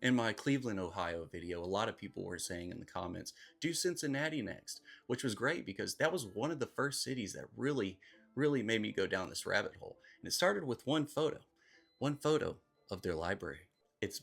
In my Cleveland, Ohio video, a lot of people were saying in the comments, do Cincinnati next, which was great because that was one of the first cities that really made me go down this rabbit hole. And it started with one photo of their library. It's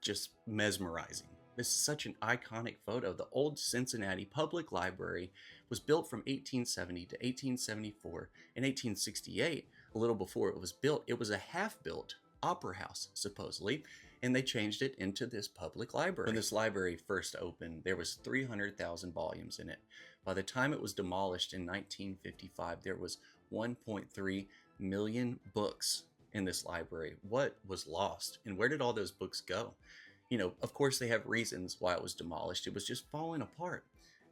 just mesmerizing. This is such an iconic photo. The old Cincinnati Public Library was built from 1870 to 1874. In 1868, a little before it was built, it was a half-built opera house, supposedly, and they changed it into this public library. When this library first opened, there was 300,000 volumes in it. By the time it was demolished in 1955, there was 1.3 million books in this library. What was lost, and where did all those books go? You know, of course they have reasons why it was demolished. It was just falling apart.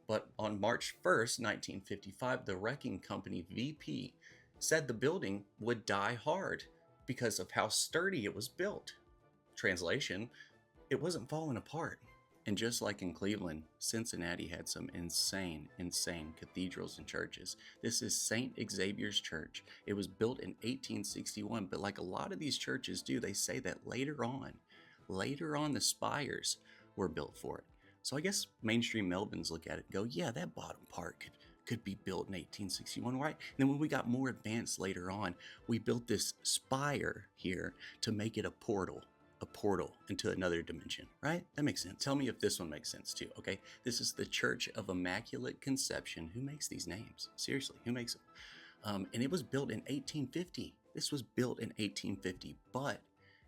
But on March 1st, 1955, the wrecking company VP said the building would die hard because of how sturdy it was built. Translation, it wasn't falling apart. And just like in Cleveland, Cincinnati had some insane cathedrals and churches. This is St. Xavier's Church. It was built in 1861, but like a lot of these churches do, they say that later on the spires were built for it. So I guess mainstream Melvins look at it and go, yeah, that bottom part could be built in 1861, right? And then when we got more advanced later on, we built this spire here to make it a portal into another dimension, right? That makes sense. Tell me if this one makes sense too, okay? This is the Church of Immaculate Conception. Who makes these names? Seriously, who makes them? And it was built in 1850. This was built in 1850, but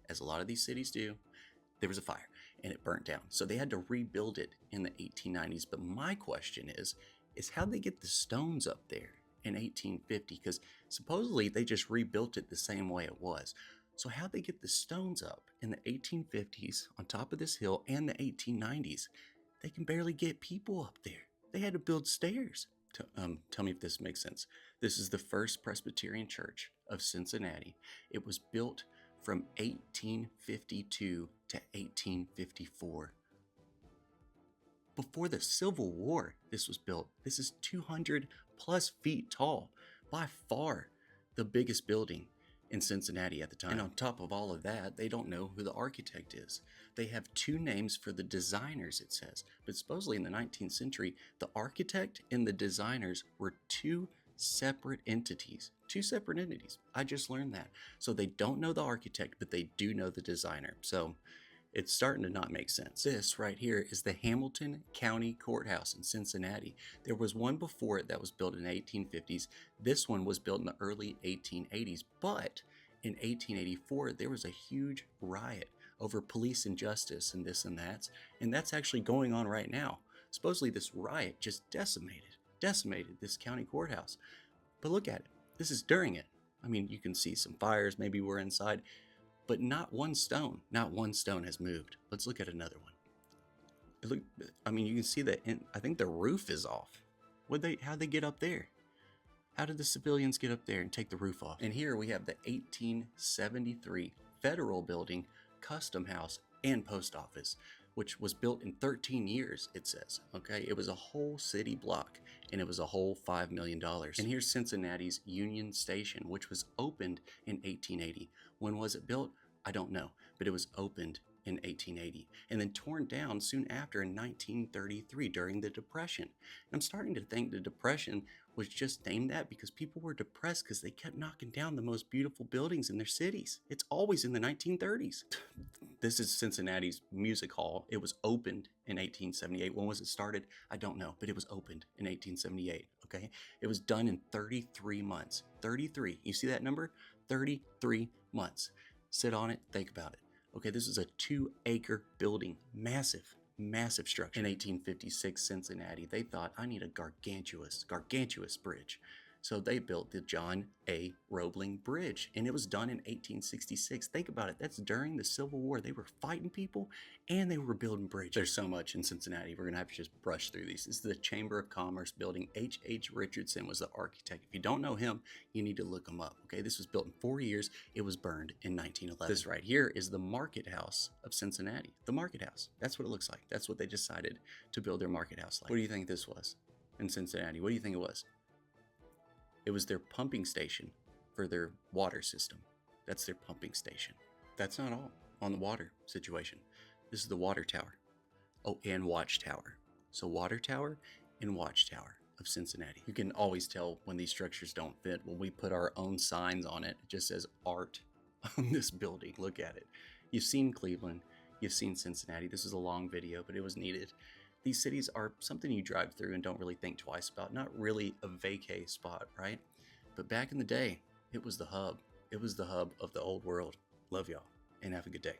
as a lot of these cities do, there was a fire and it burnt down. So they had to rebuild it in the 1890s. But my question is how'd they get the stones up there in 1850? Because supposedly they just rebuilt it the same way it was. So how'd they get the stones up in the 1850s on top of this hill and the 1890s? They can barely get people up there. They had to build stairs. Tell me if this makes sense. This is the First Presbyterian Church of Cincinnati. It was built from 1852 to 1854. Before the Civil War, this was built. This is 200 plus feet tall. By far the biggest building in Cincinnati at the time. And on top of all of that, they don't know who the architect is. They have two names for the designers, it says. But supposedly in the 19th century, the architect and the designers were two separate entities. I just learned that. So they don't know the architect, but they do know the designer. So it's starting to not make sense. This right here is the Hamilton County Courthouse in Cincinnati. There was one before it that was built in the 1850s. This one was built in the early 1880s, but in 1884, there was a huge riot over police injustice and this and that. And that's actually going on right now. Supposedly this riot just decimated this county courthouse. But look at it. This is during it. I mean, you can see some fires, maybe we're inside, but not one stone has moved. Let's look at another one. You can see that I think the roof is off. How'd they get up there? How did the civilians get up there and take the roof off? And here we have the 1873 Federal Building, Custom House, and Post Office, which was built in 13 years, it says. Okay, it was a whole city block, and it was a whole $5 million. And here's Cincinnati's Union Station, which was opened in 1880. When was it built? I don't know, but it was opened in 1880 and then torn down soon after in 1933 during the Depression. And I'm starting to think the Depression was just named that because people were depressed because they kept knocking down the most beautiful buildings in their cities. It's always in the 1930s. This is Cincinnati's Music Hall. It was opened in 1878. When was it started? I don't know, but it was opened in 1878, okay? It was done in 33 months. 33. You see that number? 33 months. Sit on it, think about it. Okay, this is a 2-acre building. Massive structure. In 1856, Cincinnati, they thought, I need a gargantuous bridge. So they built the John A. Roebling Bridge, and it was done in 1866. Think about it. That's during the Civil War. They were fighting people, and they were building bridges. There's so much in Cincinnati. We're going to have to just brush through these. This is the Chamber of Commerce building. H. Richardson was the architect. If you don't know him, you need to look him up. Okay, this was built in 4 years. It was burned in 1911. This right here is the Market House of Cincinnati. The Market House. That's what it looks like. That's what they decided to build their market house like. What do you think this was in Cincinnati? What do you think it was? It was their pumping station for their water system. That's their pumping station. That's not all on the water situation. This is the water tower. Oh, and watchtower. So water tower and watchtower of Cincinnati. You can always tell when these structures don't fit. When we put our own signs on it, it just says art on this building. Look at it. You've seen Cleveland. You've seen Cincinnati. This is a long video, but it was needed. These cities are something you drive through and don't really think twice about. Not really a vacay spot, right? But back in the day, it was the hub. It was the hub of the old world. Love y'all and have a good day.